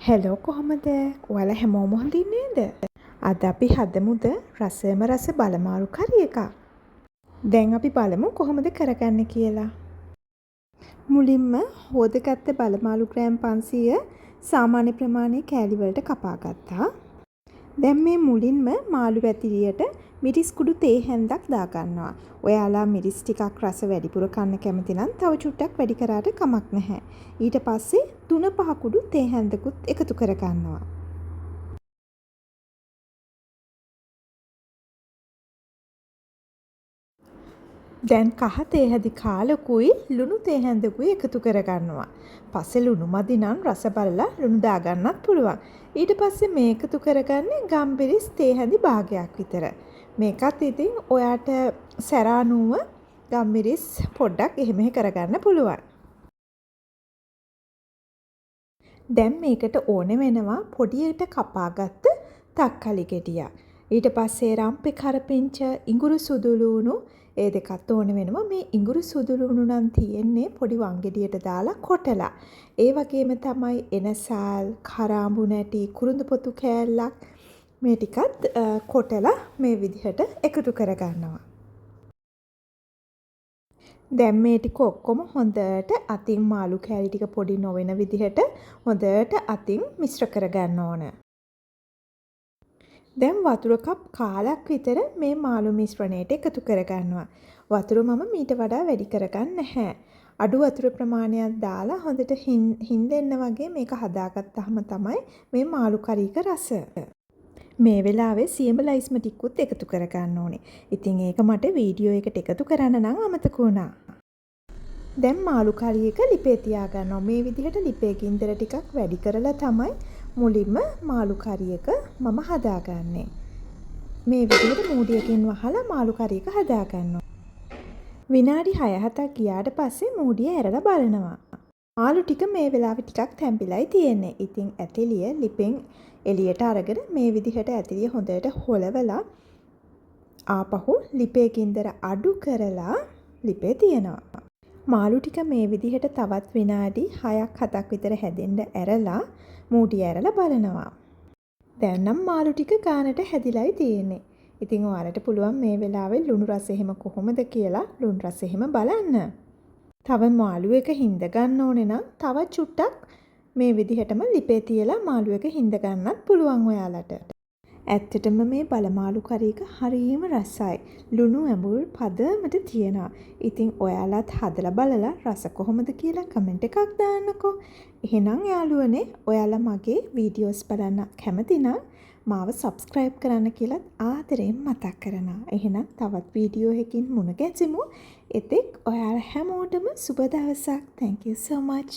Hello කොහොමද? ඔයාලා හැමෝම හොඳින් නේද? අද අපි හදමුද රසම රස බලමාරු කරි එකක්. දැන් අපි බලමු කොහොමද කරගන්නේ කියලා. මුලින්ම හොදගත්ත බලමාලු ග්‍රෑම් 500 සාමාන්‍ය ප්‍රමාණයේ කෑලි වලට කපා ගත්තා. දැන් මේ මුලින්ම මාළු වැතිරියට මිරිස් කුඩු තේ හැන්දක් දා ගන්නවා. ඔයාලා මිරිස් ටිකක් රස වැඩිපුර කන්න කැමති නම් තව චුට්ටක් වැඩි කරාට කමක් නැහැ. ඊට පස්සේ 3-5 කුඩු තේ හැන්දකුත් එකතු කර ගන්නවා. දැන් කහ තේ හැඳි කාලකුයි ලුණු තේ හැඳකුයි එකතු කර ගන්නවා. පස්සේ ලුණු මදි නම් රස බලලා ලුණු දා ගන්නත් පුළුවන්. ඊට පස්සේ මේ එකතු කරගන්නේ ගම්බිරිස් තේ හැඳි භාගයක් විතර. මේකත් ඉතින් ඔයාට සැරානුව ගම්බිරිස් පොඩ්ඩක් එහෙම කරගන්න පුළුවන්. දැන් මේකට ඕනේ වෙනවා පොඩියට කපාගත්ත තක්කලි ගෙඩියක්. ඊට පස්සේ රම්පේ කරපිංච ඉඟුරු සුදුලුණු ඒ දෙකත් ඕනේ වෙනවා. මේ ඉඟුරු සුදුලුණු නම් තියෙන්නේ පොඩි වංගෙඩියට දාලා කොටලා. ඒ වගේම තමයි එනසාල්, කරාඹු නැටි, කුරුඳු පොතු කෑල්ලක් මේ ටිකත් කොටලා මේ විදිහට එකතු කරගන්නවා. දැන් මේ ටික ඔක්කොම හොඳට අතින් මාළු කෑලි ටික පොඩි නොවන විදිහට හොඳට අතින් මිශ්‍ර කරගන්න ඕන. දැන් වතුර කප් කාලක් විතර මේ මාළු මිශ්‍රණයට එකතු කරගන්නවා. වතුර මම මීට වඩා වැඩි කරගන්න නැහැ. අඩු වතුර ප්‍රමාණයක් දාලා හොඳට හින්දෙන්න වගේ මේක හදාගත්තාම තමයි මේ මාළු කරීක රස. මේ වෙලාවේ සියඹලා ඉස්ම ටිකුත් එකතු කරගන්න ඕනේ. ඉතින් ඒක මට වීඩියෝ එකට එකතු කරන්න නම් අමතක වුණා. දැන් මාළු කරියක ලිපේ තියාගන්නවා. මේ විදිහට ලිපේ ගින්දර ටිකක් වැඩි කරලා තමයි මුලින්ම මාළු කරියක මම හදාගන්නේ. මේ විදිහට මූඩියකින් වහලා මාළු කරියක හදාගන්නවා. විනාඩි 6-7ක් ගියාට පස්සේ මූඩිය ඇරලා බලනවා. මාළු ටික මේ වෙලාවේ ටිකක් තැම්පිලායි තියෙන්නේ. ඉතින් ඇතිලිය ලිපෙන් එළියට අරගෙන මේ විදිහට ඇතිලිය හොඳට හොලවලා ආපහු ලිපේ ගින්දර අඩු කරලා ලිපේ තියනවා. මාළු ටික මේ විදිහට තවත් විනාඩි 6-7ක් විතර හැදෙන්න ඇරලා මූඩිය ඇරලා බලනවා. දැන් නම් මාළු ටික ගානට හැදිලායි තියෙන්නේ. ඉතින් ඔයාලට පුළුවන් මේ වෙලාවේ ලුණු රස එහෙම කොහොමද කියලා ලුණු රස එහෙම බලන්න. තව මාළු එක හින්ද ගන්න ඕනේ නම් තව චුට්ටක් මේ විදිහටම ලිපේ තියලා මාළු එක හින්ද ගන්නත් පුළුවන් ඔයාලට. ඇත්තටම මේ බලමාළු කරීක හරියම රසයි. ලුණු ඇඹුල් පදමට තියෙනවා. ඉතින් ඔයාලත් හදලා බලලා රස කොහොමද කියලා කමෙන්ට් එකක් දාන්නකෝ. එහෙනම් යාළුවනේ ඔයාලා මගේ වීඩියෝස් බලන්න කැමති නම් මාව subscribe කරන්න කියලා ආදරෙන් මතක් කරනවා. එහෙනම් තවත් වීඩියෝ එකකින් මුණ ගැසෙමු. එතෙක් ඔයාලා හැමෝටම සුබ දවසක්. Thank you so much.